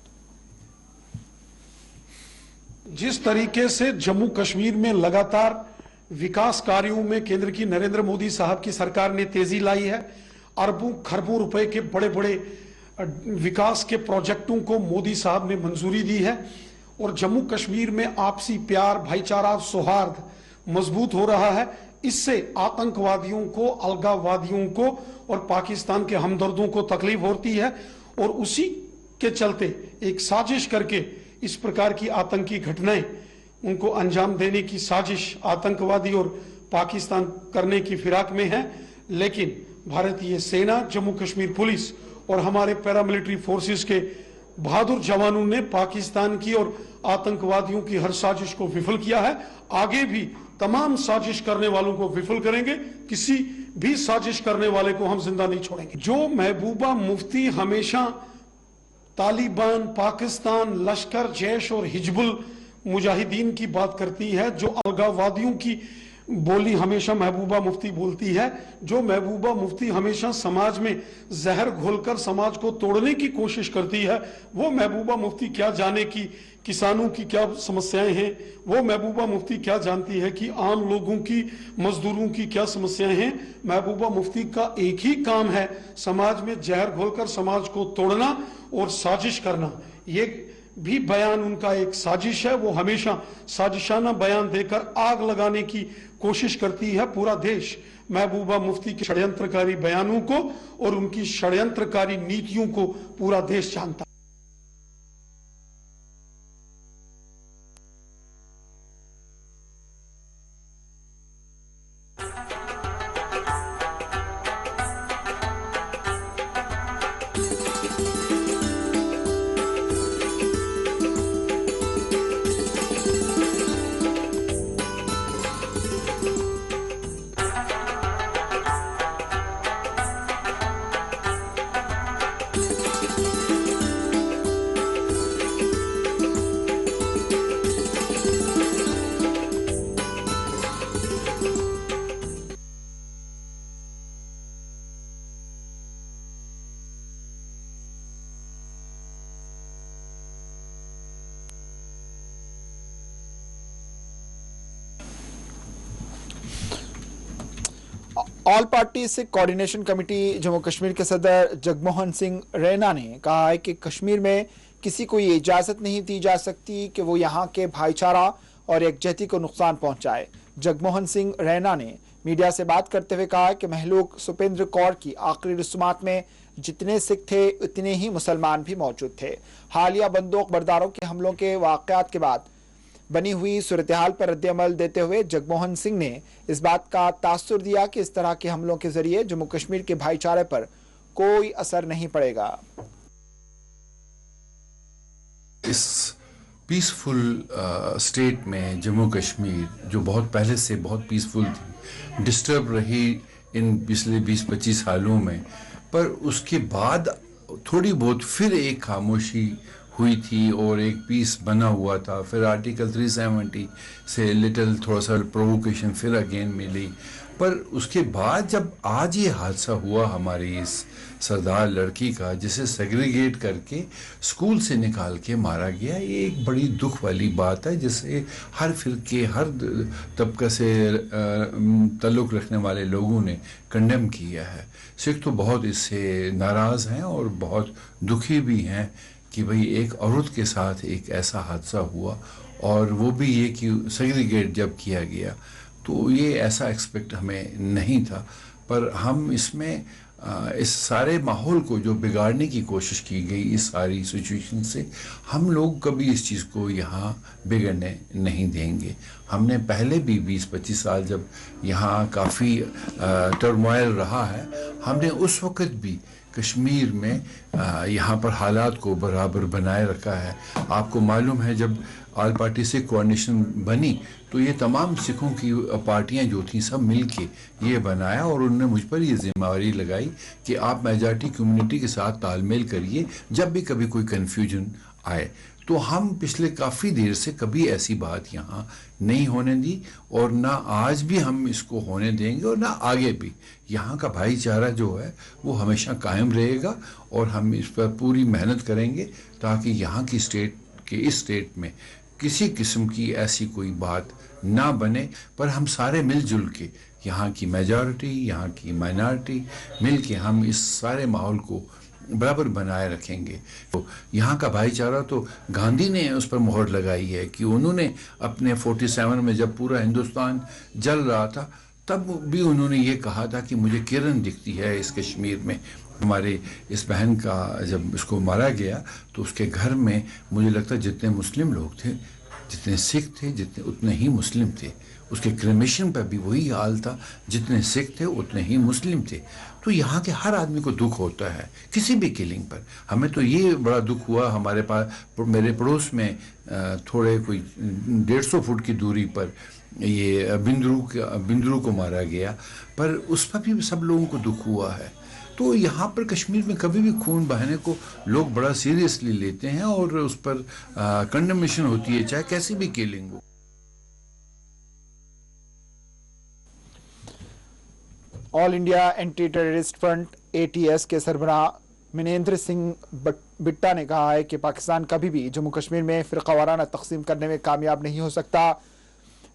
O: जिस तरीके से जम्मू कश्मीर में लगातार विकास कार्यों में केंद्र की नरेंद्र मोदी साहब की सरकार ने तेजी लाई है, अरबों खरबों रुपए के बड़े बड़े विकास के प्रोजेक्टों को मोदी साहब ने मंजूरी दी है और जम्मू कश्मीर में आपसी प्यार, भाईचारा, सौहार्द मजबूत हो रहा है। इससे आतंकवादियों को, अलगाववादियों को और पाकिस्तान के हमदर्दों को तकलीफ होती है और उसी के चलते एक साजिश करके इस प्रकार की आतंकी घटनाएं उनको अंजाम देने की साजिश आतंकवादी और पाकिस्तान करने की फिराक में है। लेकिन भारतीय सेना, जम्मू कश्मीर पुलिस और हमारे पैरामिलिट्री फोर्सेस के बहादुर जवानों ने पाकिस्तान की और आतंकवादियों की हर साजिश को विफल किया है। आगे भी तमाम साजिश करने वालों को विफल करेंगे, किसी भी साजिश करने वाले को हम जिंदा नहीं छोड़ेंगे। जो महबूबा मुफ्ती हमेशा तालिबान, पाकिस्तान, लश्कर, जैश और हिजबुल मुजाहिदीन की बात करती है, जो अलगाववादियों की बोली हमेशा महबूबा मुफ्ती बोलती है, जो महबूबा मुफ्ती हमेशा समाज में जहर घोलकर समाज को तोड़ने की कोशिश करती है, वो महबूबा मुफ्ती क्या जाने की किसानों की क्या समस्याएं हैं, वो महबूबा मुफ्ती क्या जानती है कि आम लोगों की, मजदूरों की क्या समस्याएं हैं। महबूबा मुफ्ती का एक ही काम है, समाज में जहर घोलकर समाज को तोड़ना और साजिश करना। ये भी बयान उनका एक साजिश है, वो हमेशा साजिशाना बयान देकर आग लगाने की कोशिश करती है। पूरा देश महबूबा मुफ्ती के षड्यंत्रकारी बयानों को और उनकी षड्यंत्रकारी नीतियों को पूरा देश जानता है।
A: All party Sikh coordination committee Jammu Kashmir के सदर जगमोहन सिंह रैना ने कहा है कि कश्मीर में किसी को ये इजाजत नहीं दी जा सकती कि वो यहाँ के भाईचारा और एकजहती को नुकसान पहुंचाए। जगमोहन सिंह रैना ने मीडिया से बात करते हुए कहा कि महलूक सुपेंद्र कौर की आखिरी रस्मात में जितने सिख थे उतने ही मुसलमान भी मौजूद थे। हालिया बंदूक बरदारों के हमलों के वाकयात के बाद बनी हुई सूरत हाल पर रद्द-ए-अमल देते हुए जगमोहन सिंह ने इस बात का तासुर दिया कि इस तरह के हमलों के जरिए जम्मू कश्मीर के भाईचारे पर कोई असर नहीं पड़ेगा।
P: इस पीसफुल स्टेट में जम्मू कश्मीर, जो बहुत पहले से बहुत पीसफुल थी, डिस्टर्ब रही इन पिछले 20-25 सालों में, पर उसके बाद थोड़ी बहुत फिर एक खामोशी हुई थी और एक पीस बना हुआ था। फिर आर्टिकल 370 से लिटिल थोड़ा सा प्रोवोकेशन फिर अगेन मिली, पर उसके बाद जब आज ये हादसा हुआ हमारी इस सरदार लड़की का, जिसे सेग्रीगेट करके स्कूल से निकाल के मारा गया, ये एक बड़ी दुख वाली बात है जिसे हर फिरके, हर तबका से ताल्लुक़ रखने वाले लोगों ने कंडेम किया है। सिख तो बहुत इससे नाराज़ हैं और बहुत दुखी भी हैं कि भाई एक औरत के साथ एक ऐसा हादसा हुआ, और वो भी ये कि सेग्रीगेट जब किया गया, तो ये ऐसा एक्सपेक्ट हमें नहीं था। पर हम इसमें इस सारे माहौल को जो बिगाड़ने की कोशिश की गई इस सारी सिचुएशन से, हम लोग कभी इस चीज़ को यहाँ बिगड़ने नहीं देंगे। हमने पहले भी 20-25 साल जब यहाँ काफ़ी टर्मोइल रहा है, हमने उस वक़्त भी कश्मीर में यहाँ पर हालात को बराबर बनाए रखा है। आपको मालूम है जब ऑल पार्टी सिख कोऑर्डिनेशन बनी तो ये तमाम सिखों की पार्टियां जो थी सब मिल के ये बनाया, और उन्होंने मुझ पर ये जिम्मेवारी लगाई कि आप मेजॉरिटी कम्युनिटी के साथ तालमेल करिए जब भी कभी कोई कन्फ्यूजन आए। तो हम पिछले काफ़ी देर से कभी ऐसी बात यहाँ नहीं होने दी, और ना आज भी हम इसको होने देंगे, और ना आगे भी। यहाँ का भाईचारा जो है वो हमेशा कायम रहेगा, और हम इस पर पूरी मेहनत करेंगे ताकि यहाँ की स्टेट के इस स्टेट में किसी किस्म की ऐसी कोई बात ना बने। पर हम सारे मिलजुल के, यहाँ की मेजॉरिटी, यहाँ की माइनॉरिटी मिल के हम इस सारे माहौल को बराबर बनाए रखेंगे। तो यहाँ का भाईचारा तो गांधी ने उस पर मोहर लगाई है कि उन्होंने अपने 47 में जब पूरा हिंदुस्तान जल रहा था तब भी उन्होंने ये कहा था कि मुझे किरण दिखती है इस कश्मीर में। हमारे इस बहन का जब इसको मारा गया तो उसके घर में मुझे लगता है जितने मुस्लिम लोग थे, जितने सिख थे, जितने उतने ही मुस्लिम थे। उसके क्रिमेशन पर भी वही हाल था, जितने सिख थे उतने ही मुस्लिम थे। तो यहाँ के हर आदमी को दुख होता है किसी भी किलिंग पर। हमें तो ये बड़ा दुख हुआ, हमारे पास मेरे पड़ोस में थोड़े कोई 150 फुट की दूरी पर ये बिंदरू को मारा गया, पर उस पर भी सब लोगों को दुख हुआ है। तो यहाँ पर कश्मीर में कभी भी खून बहाने को लोग बड़ा सीरियसली लेते हैं और उस पर कंडेमेशन होती है, चाहे कैसी भी किलिंग हो।
A: All India anti terrorist front ATS के सरबराह मिनेंद्र सिंह बिट्टा ने कहा है कि पाकिस्तान कभी भी जम्मू कश्मीर में फिरकावाराना तकसीम करने में कामयाब नहीं हो सकता।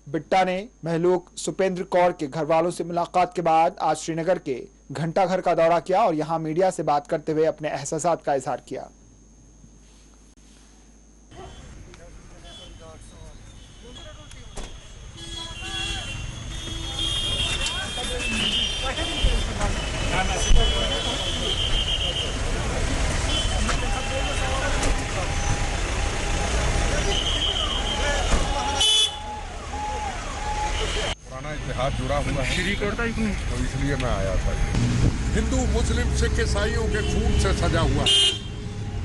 A: बिट्टा ने महलूक सुपेंद्र कौर के घर वालों से मुलाकात के बाद आज श्रीनगर के घंटा घर का दौरा किया और यहां मीडिया से बात करते हुए अपने एहसासात का इजहार किया।
Q: इतिहास जुड़ा हुआ है तो इसलिए मैं आया था। हिंदू मुस्लिम सिख ईसाइयों के खून से सजा हुआ है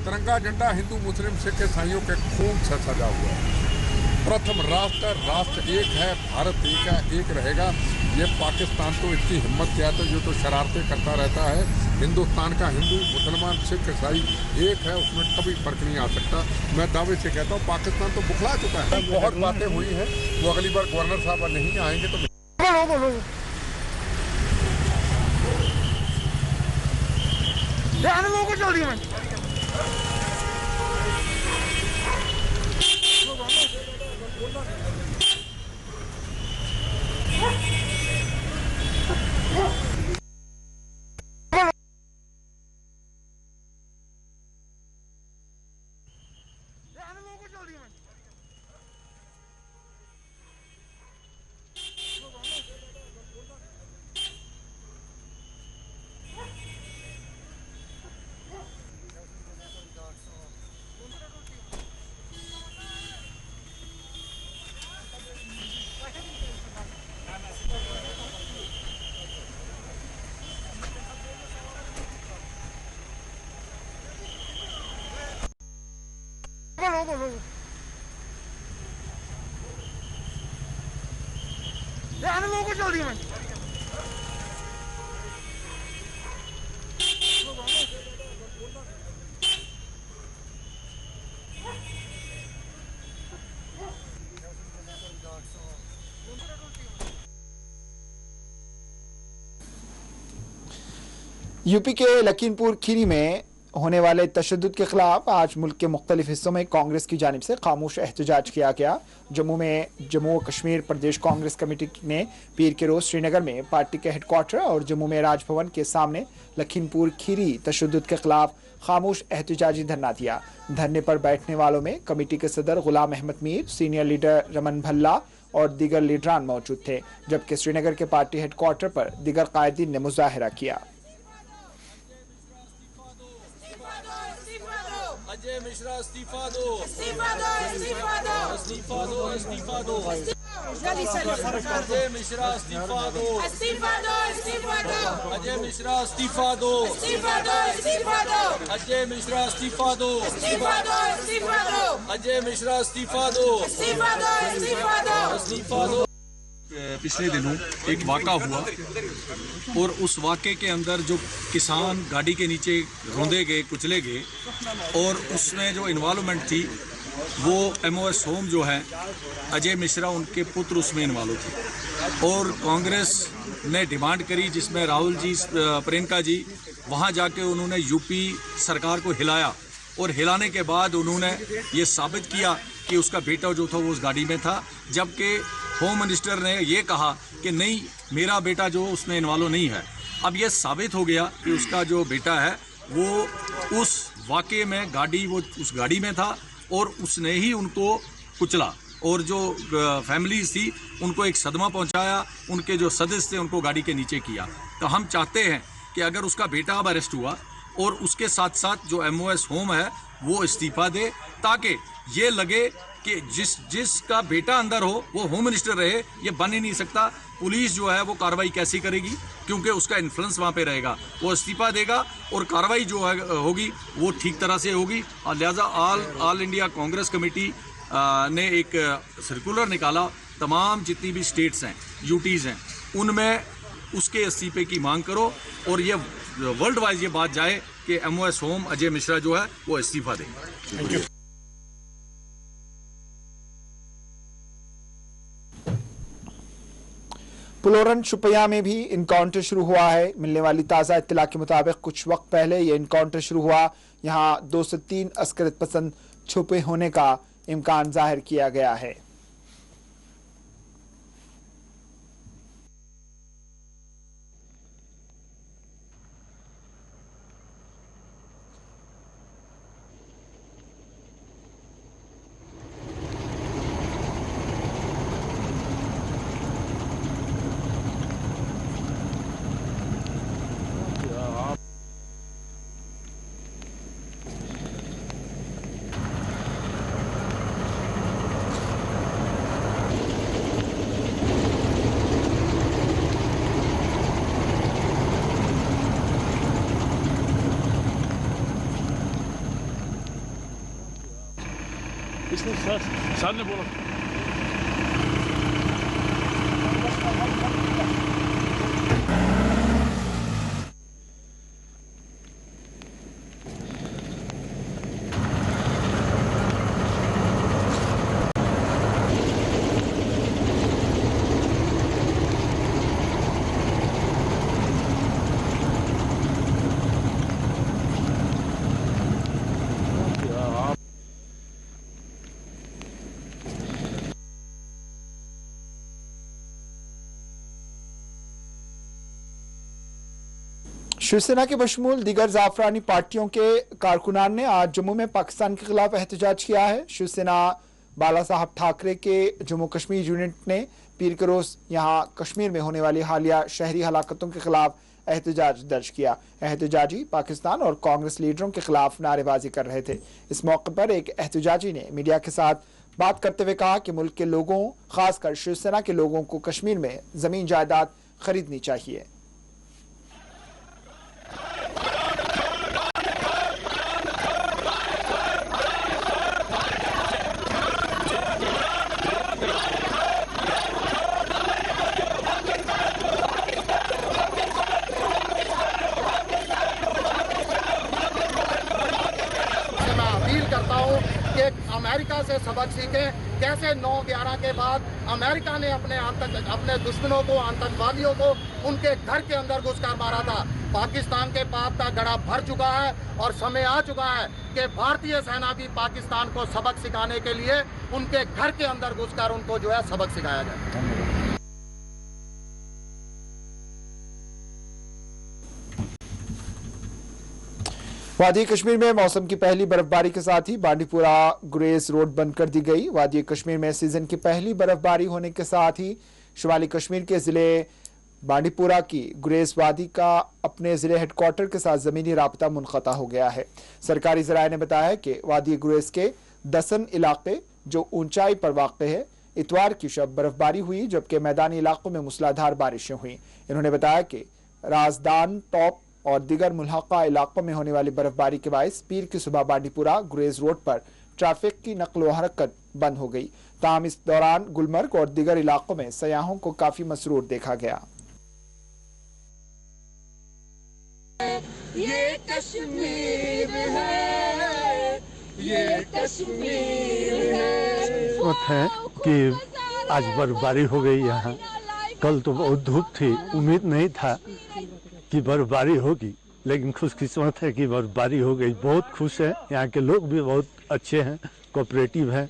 Q: तिरंगा झंडा, हिंदू मुस्लिम सिख ईसाइयों के खून से सजा हुआ है। प्रथम राष्ट्र एक है, भारत एक है, एक रहेगा। ये पाकिस्तान तो इतनी हिम्मत क्या है, ये तो शरारतें करता रहता है। हिंदुस्तान का हिंदू मुसलमान सिख ईसाई एक है, उसमें कभी फर्क नहीं आ सकता। मैं दावे से कहता हूँ पाकिस्तान तो बुखला चुका है। बहुत बातें हुई हैं, वो अगली बार गवर्नर साहब नहीं आएंगे तो
A: यूपी के लखीमपुर खीरी में होने वाले तशद्दुद के खिलाफ आज मुल्क के मुख्तलिफ हिस्सों में कांग्रेस की जानिब से खामोश एहतजाज किया गया। जम्मू में जम्मू कश्मीर प्रदेश कांग्रेस कमेटी ने पीर के रोज श्रीनगर में पार्टी के हेडक्वार्टर और जम्मू में राजभवन के सामने लखीमपुर खीरी तशद्दुद के खिलाफ खामोश एहतजाजी धरना दिया। धरने पर बैठने वालों में कमेटी के सदर गुलाम अहमद मीर, सीनियर लीडर रमन भल्ला और दीगर लीडरान मौजूद थे, जबकि श्रीनगर के पार्टी हेडक्वार्टर पर दीगर कायदीन ने मुजाहिरा किया।
R: अजय मिश्रा इस्तीफा दो, इस्तीफा दो, इस्तीफा दो, इस्तीफा दो, इस्तीफा दो, अजय मिश्रा इस्तीफा दो, इस्तीफा दो, इस्तीफा दो, अजय मिश्रा इस्तीफा दो, इस्तीफा दो, इस्तीफा दो, अजय मिश्रा इस्तीफा दो, इस्तीफा दो, इस्तीफा दो, अजय मिश्रा इस्तीफा दो, इस्तीफा दो, इस्तीफा दो, इस्तीफा दो।
S: पिछले दिनों एक वाक़ा हुआ और उस वाक़े के अंदर जो किसान गाड़ी के नीचे रौंदे गए, कुचले गए और उसमें जो इन्वॉल्वमेंट थी वो MOS होम जो है अजय मिश्रा उनके पुत्र उसमें इन्वॉल्व थे और कांग्रेस ने डिमांड करी जिसमें राहुल जी, प्रियंका जी वहाँ जाके उन्होंने यूपी सरकार को हिलाया और हिलाने के बाद उन्होंने ये साबित किया कि उसका बेटा जो था वो उस गाड़ी में था, जबकि होम मिनिस्टर ने ये कहा कि नहीं मेरा बेटा जो उसमें इन्वॉल्व नहीं है। अब ये साबित हो गया कि उसका जो बेटा है वो उस वाक़े में वो उस गाड़ी में था और उसने ही उनको कुचला और जो फैमिलीज थी उनको एक सदमा पहुंचाया, उनके जो सदस्य थे उनको गाड़ी के नीचे किया। तो हम चाहते हैं कि अगर उसका बेटा अब अरेस्ट हुआ और उसके साथ साथ जो MOS होम है वो इस्तीफा दे, ताकि ये लगे कि जिसका बेटा अंदर हो वो होम मिनिस्टर रहे। ये बन ही नहीं सकता। पुलिस जो है वो कार्रवाई कैसी करेगी, क्योंकि उसका इन्फ्लुएंस वहाँ पे रहेगा। वो इस्तीफा देगा और कार्रवाई जो है होगी वो ठीक तरह से होगी। और लिहाजा ऑल इंडिया कांग्रेस कमेटी ने एक सर्कुलर निकाला, तमाम जितनी भी स्टेट्स हैं, यूटीज़ हैं, उनमें उसके इस्तीफे की मांग करो और ये वर्ल्ड वाइज ये बात जाए कि MOS होम अजय मिश्रा जो है वो इस्तीफा दें।
A: Thank you. पुलोरन शुपैया में भी इनकाउंटर शुरू हुआ है। मिलने वाली ताज़ा इत्तला के मुताबिक कुछ वक्त पहले ये इनकाउंटर शुरू हुआ। यहाँ 2 से 3 अस्करत पसंद छुपे होने का इम्कान जाहिर किया गया है।
L: इसने सर ने बोला
A: शिवसेना के बशमूल दीगर जाफरानी पार्टियों के कारकुनान ने आज जम्मू में पाकिस्तान के खिलाफ एहतजाज किया है। शिवसेना बाला साहब ठाकरे के जम्मू कश्मीर यूनिट ने पीर के रोज यहां कश्मीर में होने वाली हालिया शहरी हलाकतों के खिलाफ एहतजाज दर्ज किया। एहतजाजी पाकिस्तान और कांग्रेस लीडरों के खिलाफ नारेबाजी कर रहे थे। इस मौके पर एक एहतजाजी ने मीडिया के साथ बात करते हुए कहा कि मुल्क के लोगों, खासकर शिवसेना के लोगों को कश्मीर में जमीन जायदाद खरीदनी चाहिए।
T: अमेरिका से सबक सीखे, कैसे 9/11 के बाद अमेरिका ने अपने दुश्मनों को, आतंकवादियों को उनके घर के अंदर घुसकर मारा था। पाकिस्तान के पाप का घड़ा भर चुका है और समय आ चुका है कि भारतीय सेना भी पाकिस्तान को सबक सिखाने के लिए उनके घर के अंदर घुसकर उनको जो है सबक सिखाया जाए।
A: वादी कश्मीर में मौसम की पहली बर्फबारी के साथ ही बांडीपुरा गुरेज रोड बंद कर दी गई। वादी कश्मीर में सीजन की पहली बर्फबारी होने के साथ ही शुमाली कश्मीर के जिले बांडीपुरा की गुरेज वादी का अपने जिले हेडक्वार्टर के साथ जमीनी राब्ता मुनक़ता हो गया है। सरकारी ज़राए ने बताया है कि वादी गुरेज के दसन इलाके जो ऊंचाई पर वाक़ है, इतवार की शब बर्फबारी हुई, जबकि मैदानी इलाकों में मूसलाधार बारिशें हुई। इन्होंने बताया कि राजदान टॉप और दिगर मुल्हका इलाकों में होने वाली बर्फबारी के बायस पीर की सुबह बांडीपुरा गुरेज रोड पर ट्रैफिक की नकलो हरकत बंद हो गई। ताहम इस दौरान गुलमर्ग और दिगर इलाकों में सयाहों को काफी मसरूर देखा गया।
R: ये कश्मीर है, ये कश्मीर
U: है कि आज बर्फबारी हो गई यहाँ। कल तो बहुत धूप थी, उम्मीद नहीं था कि बर्फबारी होगी, लेकिन खुशकिस्मत है कि बर्फबारी हो गई। बहुत खुश है, यहाँ के लोग भी बहुत अच्छे हैं, कोऑपरेटिव हैं।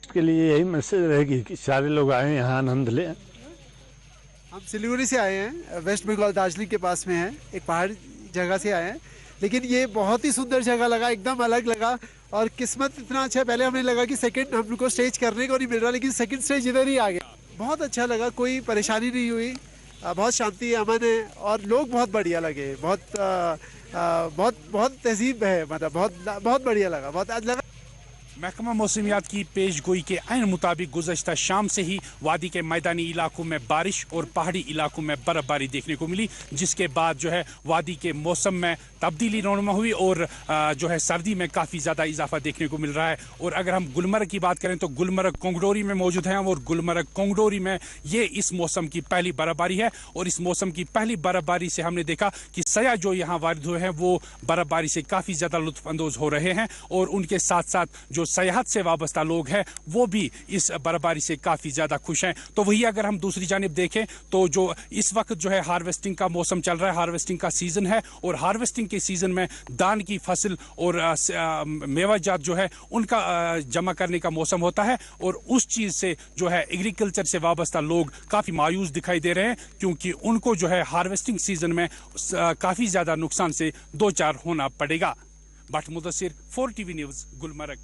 U: इसके लिए यही मैसेज रहेगी कि सारे लोग आए यहाँ आनंद लें।
V: हम सिलीगुड़ी से आए हैं, वेस्ट बंगाल दार्जिलिंग के पास में है, एक पहाड़ी जगह से आए हैं, लेकिन ये बहुत ही सुंदर जगह लगा, एकदम अलग लगा और किस्मत इतना अच्छा। पहले हमें लगा कि सेकंड हम लोग को स्टेज करने को नहीं मिल रहा, लेकिन सेकंड स्टेज इधर ही आ गया। बहुत अच्छा लगा, कोई परेशानी नहीं हुई, बहुत शांति अमन है और लोग बहुत बढ़िया लगे। बहुत बहुत बहुत तहजीब है, मतलब बहुत बढ़िया लगा, बहुत आज लगा।
B: महकमा मौसमियात की पेशगोई के ऐन मुताबिक गुज़श्ता शाम से ही वादी के मैदानी इलाकों में बारिश और पहाड़ी इलाकों में बर्फबारी देखने को मिली, जिसके बाद जो है वादी के मौसम में तब्दीली रोनुमा हुई और जो है सर्दी में काफ़ी ज़्यादा इजाफा देखने को मिल रहा है। और अगर हम गुलमर्ग की बात करें तो गुलमर्ग कोंगडोरी में मौजूद हैं और गुलमर्ग कोंगडोरी में ये इस मौसम की पहली बर्फबारी है। और इस मौसम की पहली बर्फबारी से हमने देखा कि सयाह जो यहाँ वारिद हुए हैं वो बर्फबारी से काफ़ी ज़्यादा लुत्फ़अंदोज़ हो रहे हैं और उनके साथ साथ जो सयाहत से वाबस्ता लोग हैं वो भी इस बर्फबारी से काफ़ी ज़्यादा खुश हैं। तो वही अगर हम दूसरी जानिब देखें तो जो इस वक्त जो है हार्वेस्टिंग का मौसम चल रहा है, हार्वेस्टिंग का सीज़न है और हार्वेस्टिंग के सीज़न में धान की फसल और मेवाजात जो है उनका जमा करने का मौसम होता है। और उस चीज़ से जो है एग्रीकल्चर से वाबस्ता लोग काफ़ी मायूस दिखाई दे रहे हैं, क्योंकि उनको जो है हार्वेस्टिंग सीज़न में काफ़ी ज़्यादा नुकसान से दो चार होना पड़ेगा। Bhatt Mudassir, 4 TV news, Gulmarg.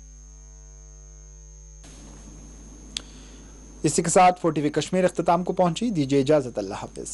A: इसी के साथ 4 TV कश्मीर इख्तिताम को पहुंची। दीजिए इजाजत, अल्लाह हाफिज।